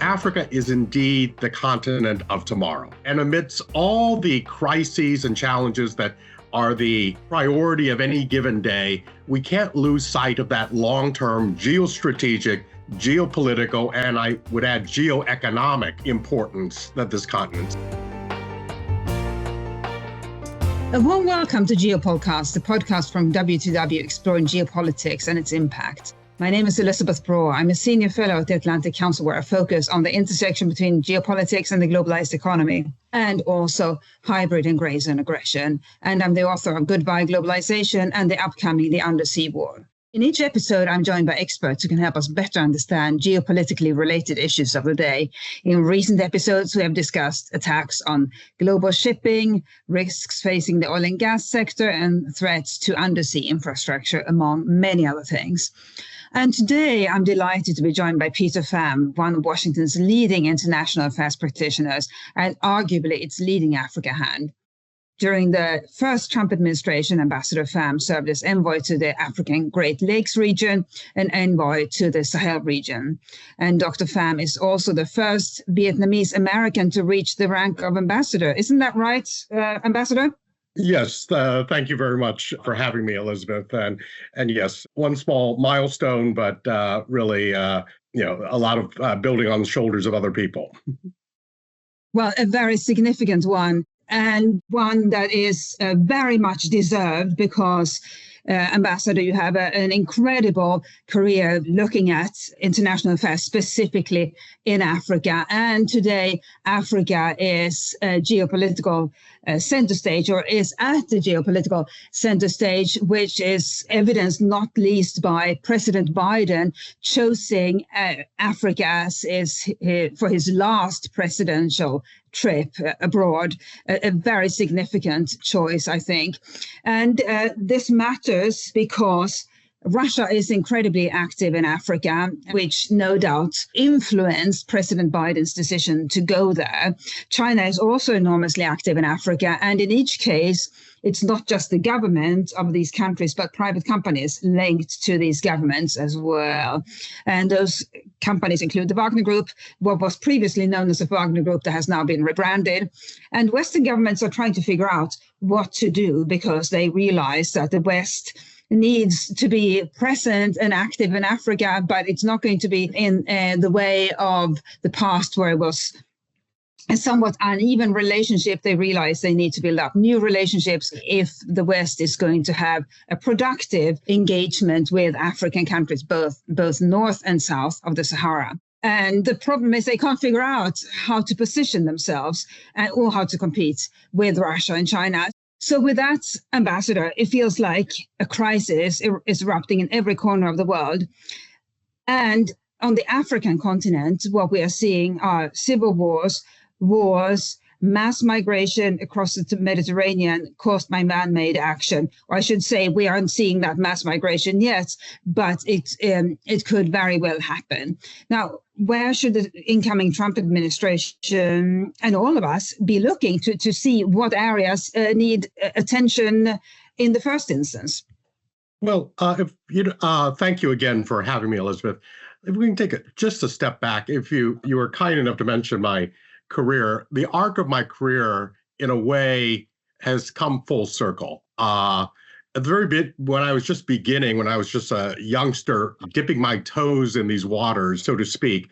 Africa is indeed the continent of tomorrow. And amidst all the crises and challenges that are the priority of any given day, we can't lose sight of that long-term geostrategic, geopolitical, and I would add geoeconomic importance that this continent. A warm welcome to Geopolcast, the podcast from WTW exploring geopolitics and its impact. My name is Elisabeth Braw. I'm a senior fellow at the Atlantic Council, where I focus on the intersection between geopolitics and the globalized economy, and also hybrid and gray zone aggression. And I'm the author of Goodbye Globalization and the upcoming The Undersea War. In each episode, I'm joined by experts who can help us better understand geopolitically related issues of the day. In recent episodes, we have discussed attacks on global shipping, risks facing the oil and gas sector, and threats to undersea infrastructure, among many other things. And today, I'm delighted to be joined by Peter Pham, one of Washington's leading international affairs practitioners, and arguably its leading Africa hand. During the first Trump administration, Ambassador Pham served as envoy to the African Great Lakes region and envoy to the Sahel region. And Dr. Pham is also the first Vietnamese American to reach the rank of ambassador. Isn't that right, Ambassador? Yes, thank you very much for having me, Elisabeth. And yes, one small milestone, but really, a lot of building on the shoulders of other people. Well, a very significant one. And one that is very much deserved because, Ambassador, you have an incredible career looking at international affairs, specifically in Africa. And today, Africa is a geopolitical center stage, or is at the geopolitical center stage, which is evidenced not least by President Biden choosing Africa as for his last presidential trip abroad, a very significant choice, I think. And this matters because Russia is incredibly active in Africa, which no doubt influenced President Biden's decision to go there. China is also enormously active in Africa. And in each case, it's not just the government of these countries, but private companies linked to these governments as well. And those companies include the Wagner Group, what was previously known as the Wagner Group that has now been rebranded. And Western governments are trying to figure out what to do because they realize that the West needs to be present and active in Africa, but it's not going to be in the way of the past where it was a somewhat uneven relationship. They realize they need to build up new relationships if the West is going to have a productive engagement with African countries, both north and south of the Sahara. And the problem is they can't figure out how to position themselves or how to compete with Russia and China. So with that, Ambassador, it feels like a crisis is erupting in every corner of the world. And on the African continent, what we are seeing are civil wars, mass migration across the Mediterranean caused by man-made action. Or I should say, we aren't seeing that mass migration yet, but it could very well happen. Now, where should the incoming Trump administration and all of us be looking to see what areas need attention in the first instance? Well, thank you again for having me, Elisabeth. If we can take just a step back, if you were kind enough to mention my career, the arc of my career, in a way, has come full circle. At the very bit, when I was just beginning, when I was just a youngster, dipping my toes in these waters, so to speak,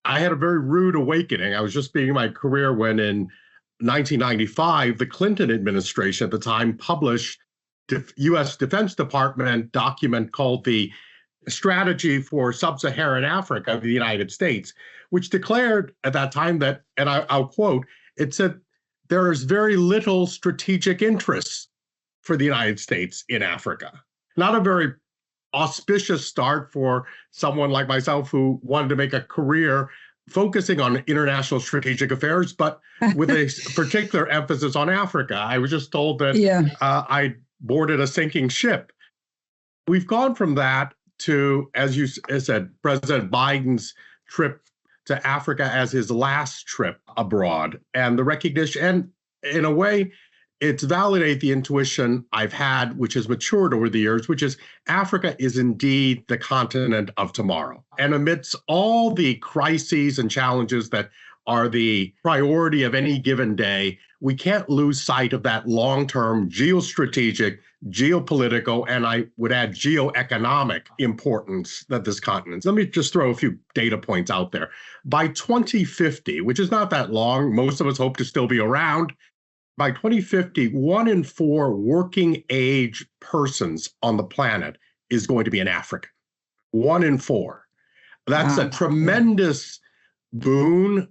I had a very rude awakening. I was just beginning my career when in 1995, the Clinton administration at the time published U.S. Defense Department document called the Strategy for Sub-Saharan Africa of the United States, which declared at that time that, and I'll quote, it said, there is very little strategic interest for the United States in Africa. Not a very auspicious start for someone like myself who wanted to make a career focusing on international strategic affairs, but with a particular emphasis on Africa. I was just told that I boarded a sinking ship. We've gone from that to, as you said, President Biden's trip to Africa as his last trip abroad, and the recognition, and in a way, it's validate the intuition I've had, which has matured over the years, which is Africa is indeed the continent of tomorrow. And amidst all the crises and challenges that are the priority of any given day, we can't lose sight of that long-term geostrategic, geopolitical, and I would add geoeconomic importance that this continent. Let me just throw a few data points out there. By 2050, which is not that long, most of us hope to still be around. By 2050, 1 in 4 working age persons on the planet is going to be in Africa. 1 in 4. That's a tremendous boon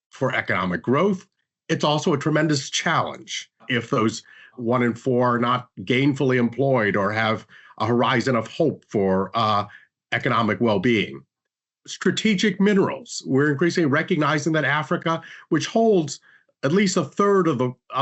for economic growth. It's also a tremendous challenge if those 1 in 4 are not gainfully employed or have a horizon of hope for economic well-being. Strategic minerals. We're increasingly recognizing that Africa, which holds at least a third of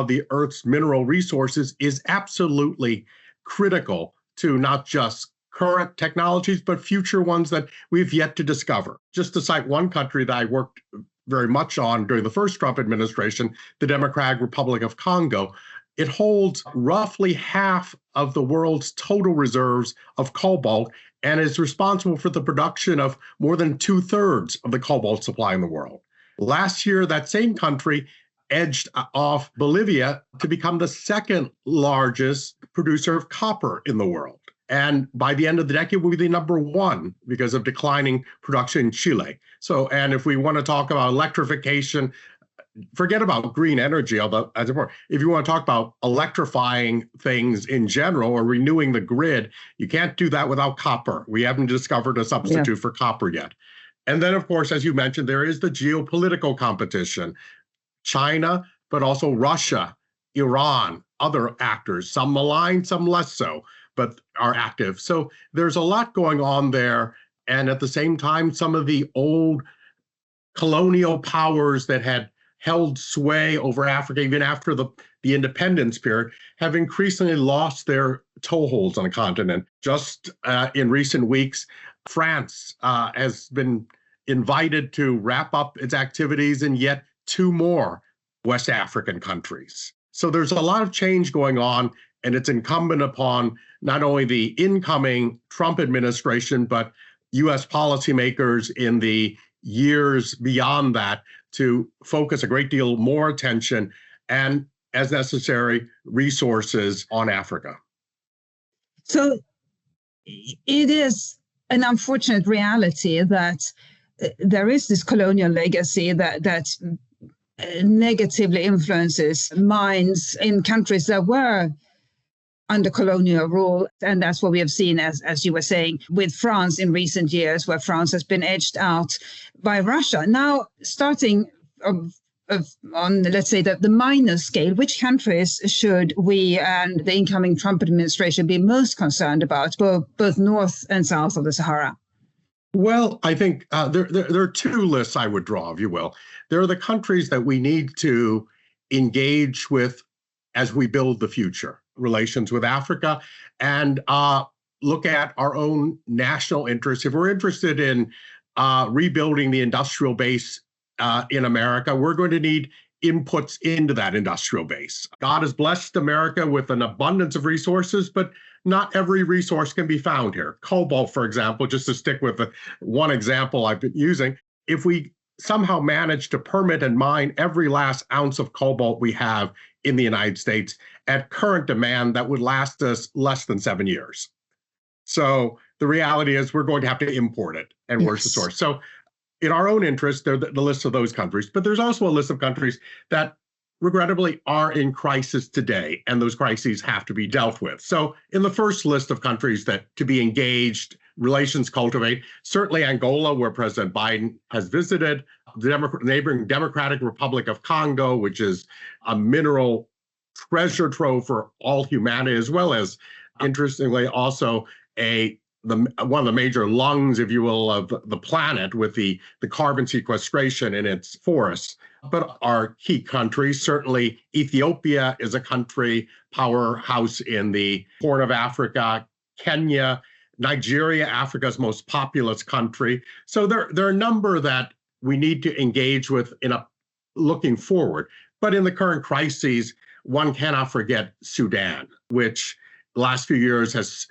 the Earth's mineral resources, is absolutely critical to not just current technologies, but future ones that we've yet to discover. Just to cite one country that I worked very much on during the first Trump administration, the Democratic Republic of Congo, it holds roughly half of the world's total reserves of cobalt and is responsible for the production of more than 2/3 of the cobalt supply in the world. Last year, that same country edged off Bolivia to become the second largest producer of copper in the world. And by the end of the decade, we'll be the number 1 because of declining production in Chile. So, and if we want to talk about electrification, forget about green energy, although as important. If you want to talk about electrifying things in general or renewing the grid, you can't do that without copper. We haven't discovered a substitute for copper yet. And then, of course, as you mentioned, there is the geopolitical competition. China, but also Russia, Iran, other actors, some maligned, some less so, but are active. So there's a lot going on there. And at the same time, some of the old colonial powers that had held sway over Africa, even after the independence period, have increasingly lost their toeholds on the continent. Just in recent weeks, France has been invited to wrap up its activities in yet 2 more West African countries. So there's a lot of change going on, and it's incumbent upon not only the incoming Trump administration, but U.S. policymakers in the years beyond that to focus a great deal more attention and, as necessary, resources on Africa. So it is an unfortunate reality that there is this colonial legacy that negatively influences minds in countries that were under colonial rule. And that's what we have seen, as you were saying, with France in recent years, where France has been edged out by Russia. Now, starting on, let's say, the minor scale, which countries should we and the incoming Trump administration be most concerned about, both north and south of the Sahara? Well, I think there are 2 lists I would draw, if you will. There are the countries that we need to engage with as we build the future relations with Africa and look at our own national interests. If we're interested in rebuilding the industrial base in America, we're going to need inputs into that industrial base. God has blessed America with an abundance of resources, but not every resource can be found here. Cobalt, for example, just to stick with the one example I've been using, if we somehow manage to permit and mine every last ounce of cobalt we have in the United States at current demand, that would last us less than 7 years. So the reality is we're going to have to import it. And where's the source? So in our own interest, there's the list of those countries, but there's also a list of countries that regrettably are in crisis today, and those crises have to be dealt with. So in the first list of countries that to be engaged, relations cultivate, certainly Angola, where President Biden has visited, the neighboring Democratic Republic of Congo, which is a mineral treasure trove for all humanity, as well as, interestingly, also one of the major lungs, if you will, of the planet with the carbon sequestration in its forests. But our key countries, certainly Ethiopia is a country powerhouse in the Horn of Africa, Kenya, Nigeria, Africa's most populous country. So there are a number that we need to engage with looking forward. But in the current crises, one cannot forget Sudan, which the last few years has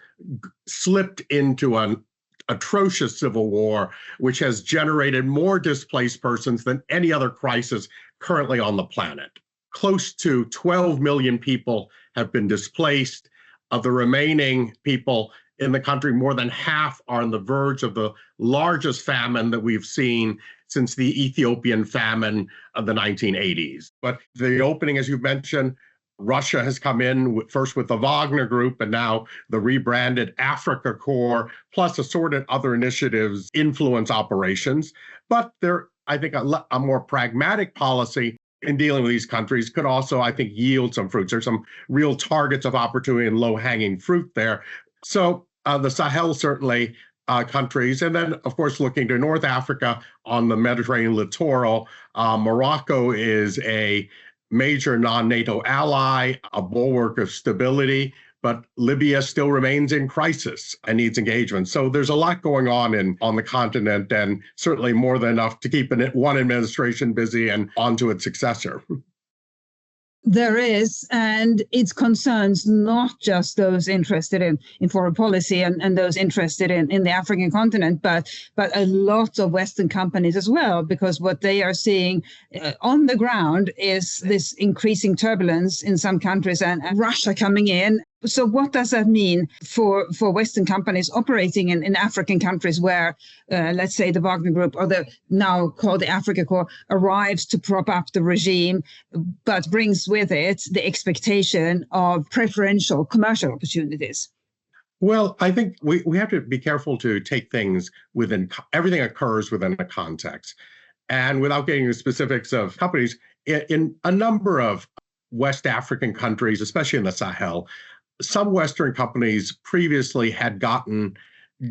slipped into an atrocious civil war, which has generated more displaced persons than any other crisis currently on the planet. Close to 12 million people have been displaced. Of the remaining people in the country, more than half are on the verge of the largest famine that we've seen since the Ethiopian famine of the 1980s. But the opening, as you mentioned, Russia has come in first with the Wagner Group and now the rebranded Africa Corps, plus assorted other initiatives, influence operations. But there, I think, a more pragmatic policy in dealing with these countries could also, I think, yield some fruits. There's some real targets of opportunity and low-hanging fruit there. So the Sahel certainly countries, and then, of course, looking to North Africa on the Mediterranean littoral, Morocco is a major non-NATO ally, a bulwark of stability, but Libya still remains in crisis and needs engagement. So there's a lot going on the continent, and certainly more than enough to keep one administration busy and on to its successor. There is, and it concerns not just those interested in foreign policy and those interested in the African continent, but a lot of Western companies as well, because what they are seeing on the ground is this increasing turbulence in some countries and Russia coming in. So what does that mean for Western companies operating in African countries where, let's say, the Wagner Group, or the now called the Africa Corps, arrives to prop up the regime, but brings with it the expectation of preferential commercial opportunities? Well, I think we have to be careful to take things within, everything occurs within a context. And without getting the specifics of companies, in a number of West African countries, especially in the Sahel, some Western companies previously had gotten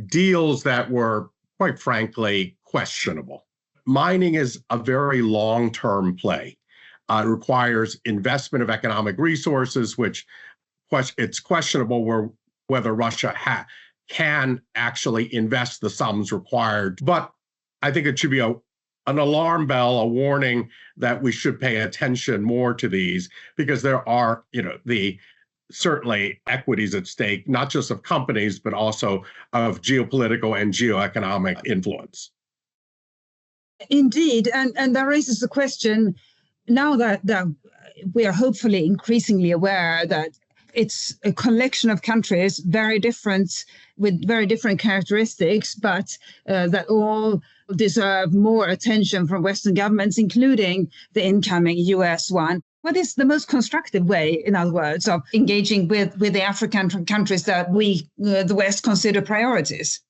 deals that were, quite frankly, questionable. Mining is a very long-term play. It requires investment of economic resources, which it's questionable whether Russia can actually invest the sums required. But I think it should be an alarm bell, a warning that we should pay attention more to these, because there are, certainly equities at stake, not just of companies, but also of geopolitical and geoeconomic influence. Indeed. And that raises the question, now that we are hopefully increasingly aware that it's a collection of countries, very different, with very different characteristics, but that all deserve more attention from Western governments, including the incoming US one. What is the most constructive way, in other words, of engaging with the African countries that we, the West, consider priorities?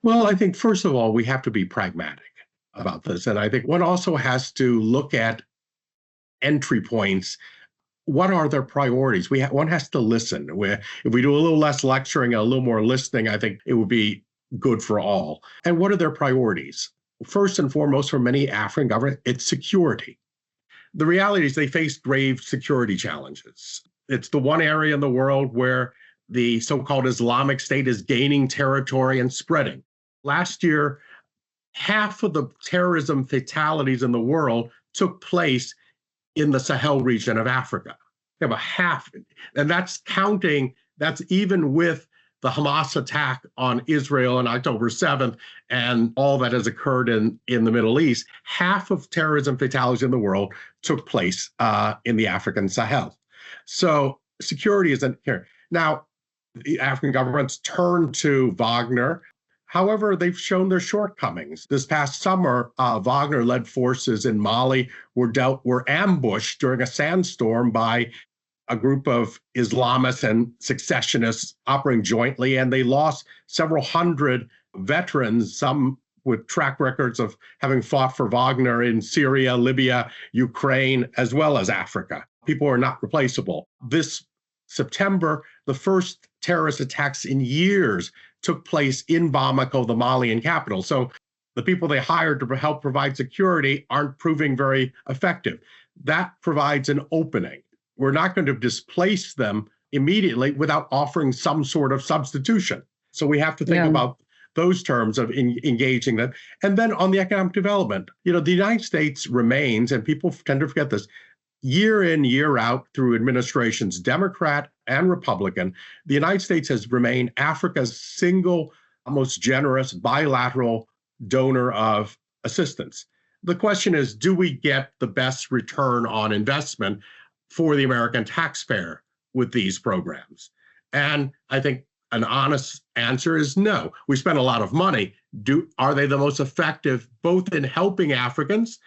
Well, I think, first of all, we have to be pragmatic about this. And I think one also has to look at entry points. What are their priorities? One has to listen. If we do a little less lecturing and a little more listening, I think it would be good for all. And what are their priorities? First and foremost, for many African governments, it's security. The reality is they face grave security challenges. It's the one area in the world where the so-called Islamic State is gaining territory and spreading. Last year, half of the terrorism fatalities in the world took place in the Sahel region of Africa. They have a half, and that's even with the Hamas attack on Israel on October 7th and all that has occurred in the Middle East. Half of terrorism fatalities in the world took place in the African Sahel. So security isn't here. Now, the African governments turn to Wagner. However, they've shown their shortcomings. This past summer, Wagner-led forces in Mali were ambushed during a sandstorm by a group of Islamists and secessionists operating jointly, and they lost several hundred veterans, some with track records of having fought for Wagner in Syria, Libya, Ukraine, as well as Africa. People are not replaceable. This September, the first terrorist attacks in years took place in Bamako, the Malian capital. So the people they hired to help provide security aren't proving very effective. That provides an opening. We're not going to displace them immediately without offering some sort of substitution. So we have to think about those terms of engaging them. And then on the economic development, the United States remains, and people tend to forget this, year in, year out, through administrations, Democrat and Republican, the United States has remained Africa's single most generous bilateral donor of assistance. The question is, do we get the best return on investment for the American taxpayer with these programs? And I think an honest answer is no. We spend a lot of money. Are they the most effective both in helping Africans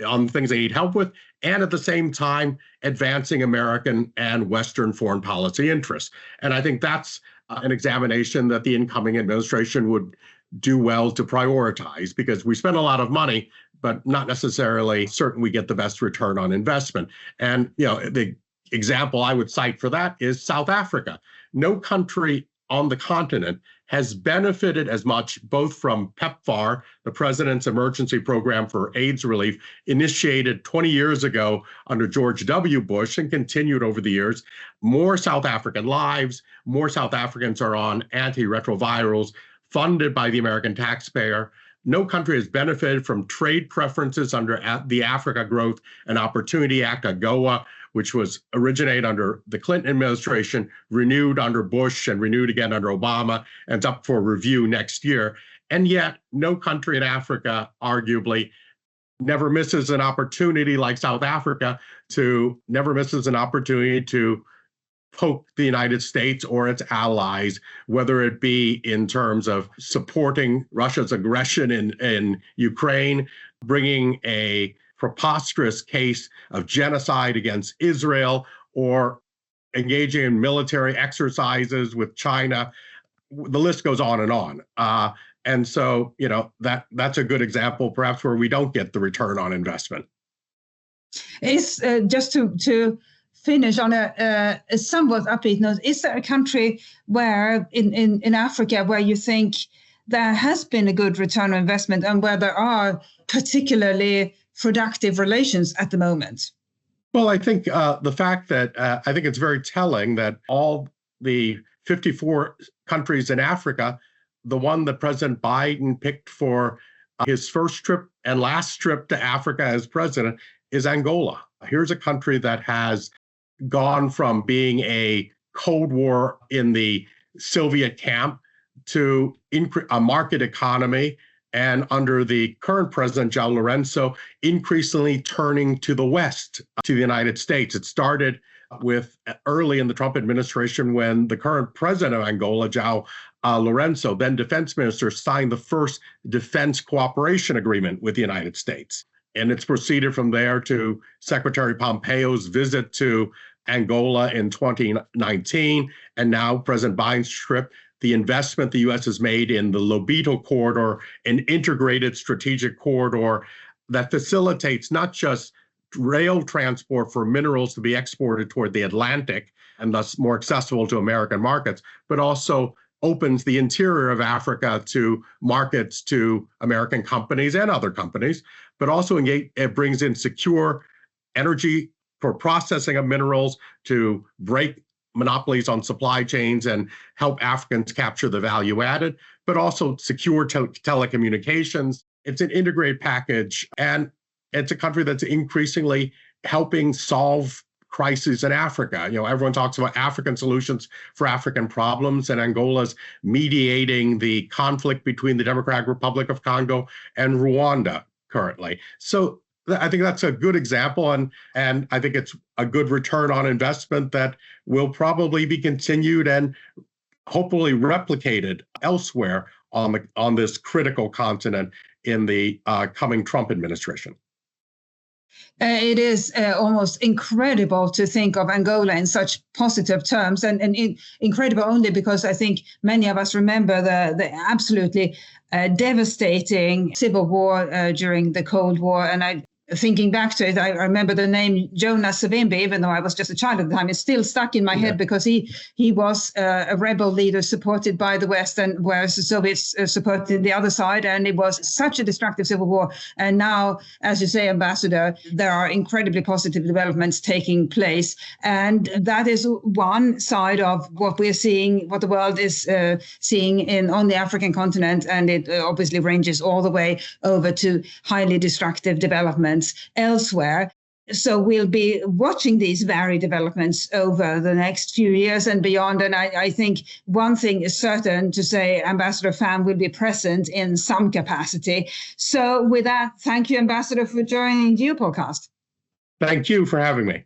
on things they need help with, and at the same time advancing American and Western foreign policy interests? And I think that's an examination that the incoming administration would do well to prioritize, because we spend a lot of money, but not necessarily certain we get the best return on investment. And the example I would cite for that is South Africa. No country on the continent has benefited as much both from PEPFAR, the President's Emergency Program for AIDS Relief, initiated 20 years ago under George W. Bush and continued over the years. More South African lives, more South Africans are on antiretrovirals funded by the American taxpayer. No country has benefited from trade preferences under the Africa Growth and Opportunity Act, AGOA, which was originated under the Clinton administration, renewed under Bush, and renewed again under Obama, and it's up for review next year. And yet, no country in Africa, arguably, never misses an opportunity like South Africa never misses an opportunity to poke the United States or its allies, whether it be in terms of supporting Russia's aggression in Ukraine, bringing a preposterous case of genocide against Israel, or engaging in military exercises with China. The list goes on and on. And so, that's a good example, perhaps, where we don't get the return on investment. Is just to finish on a somewhat upbeat note, is there a country where in Africa where you think there has been a good return on investment and where there are particularly productive relations at the moment? Well, I think the fact that I think it's very telling that all the 54 countries in Africa, the one that President Biden picked for his first trip and last trip to Africa as president is Angola. Here's a country that has gone from being a Cold War in the Soviet camp to a market economy, and under the current president, João Lourenço, increasingly turning to the West, to the United States. It started with early in the Trump administration when the current president of Angola, João Lourenço, then defense minister, signed the first defense cooperation agreement with the United States. And it's proceeded from there to Secretary Pompeo's visit to Angola in 2019, and now President Biden's trip. The investment the U.S. has made in the Lobito corridor, an integrated strategic corridor that facilitates not just rail transport for minerals to be exported toward the Atlantic and thus more accessible to American markets, but also opens the interior of Africa to markets to American companies and other companies, but also it brings in secure energy for processing of minerals to break monopolies on supply chains and help Africans capture the value added, but also secure telecommunications. It's an integrated package, and it's a country that's increasingly helping solve crises in Africa. Everyone talks about African solutions for African problems, and Angola's mediating the conflict between the Democratic Republic of Congo and Rwanda currently. So I think that's a good example, and I think it's a good return on investment that will probably be continued and hopefully replicated elsewhere on this critical continent in the coming Trump administration. It is almost incredible to think of Angola in such positive terms, and incredible only because I think many of us remember the absolutely devastating civil war during the Cold War. And thinking back to it, I remember the name Jonas Savimbi, even though I was just a child at the time. It's still stuck in my head because he was a rebel leader supported by the West, and whereas the Soviets supported the other side, and it was such a destructive civil war. And now, as you say, Ambassador, there are incredibly positive developments taking place, and that is one side of what we're seeing, what the world is seeing on the African continent, and it obviously ranges all the way over to highly destructive developments elsewhere. So we'll be watching these varied developments over the next few years and beyond. And I think one thing is certain to say, Ambassador Pham will be present in some capacity. So with that, thank you, Ambassador, for joining Geopolcast. Thank you for having me.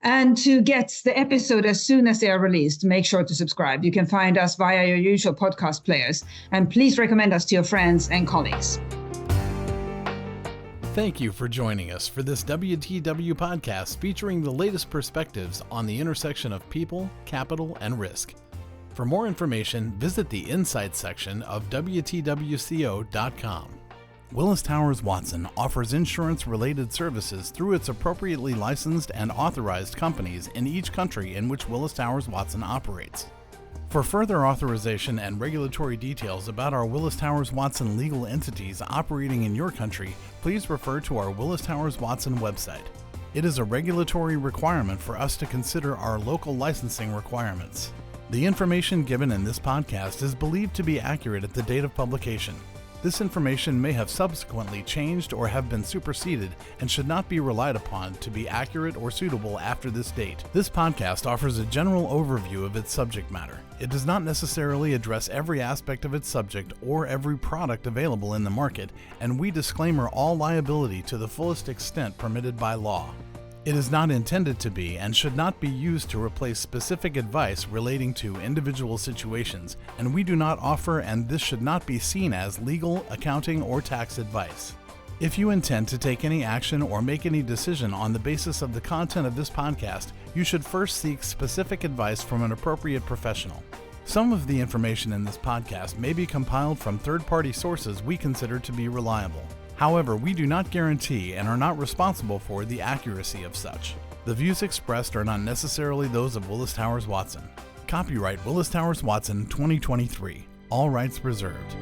And to get the episode as soon as they are released, make sure to subscribe. You can find us via your usual podcast players. And please recommend us to your friends and colleagues. Thank you for joining us for this WTW podcast featuring the latest perspectives on the intersection of people, capital, and risk. For more information, visit the Insights section of WTWCO.com. Willis Towers Watson offers insurance-related services through its appropriately licensed and authorized companies in each country in which Willis Towers Watson operates. For further authorization and regulatory details about our Willis Towers Watson legal entities operating in your country, please refer to our Willis Towers Watson website. It is a regulatory requirement for us to consider our local licensing requirements. The information given in this podcast is believed to be accurate at the date of publication. This information may have subsequently changed or have been superseded and should not be relied upon to be accurate or suitable after this date. This podcast offers a general overview of its subject matter. It does not necessarily address every aspect of its subject or every product available in the market, and we disclaimer all liability to the fullest extent permitted by law. It is not intended to be and should not be used to replace specific advice relating to individual situations, and we do not offer, and this should not be seen as, legal, accounting, or tax advice. If you intend to take any action or make any decision on the basis of the content of this podcast, you should first seek specific advice from an appropriate professional. Some of the information in this podcast may be compiled from third-party sources we consider to be reliable. However, we do not guarantee and are not responsible for the accuracy of such. The views expressed are not necessarily those of Willis Towers Watson. Copyright Willis Towers Watson 2023. All rights reserved.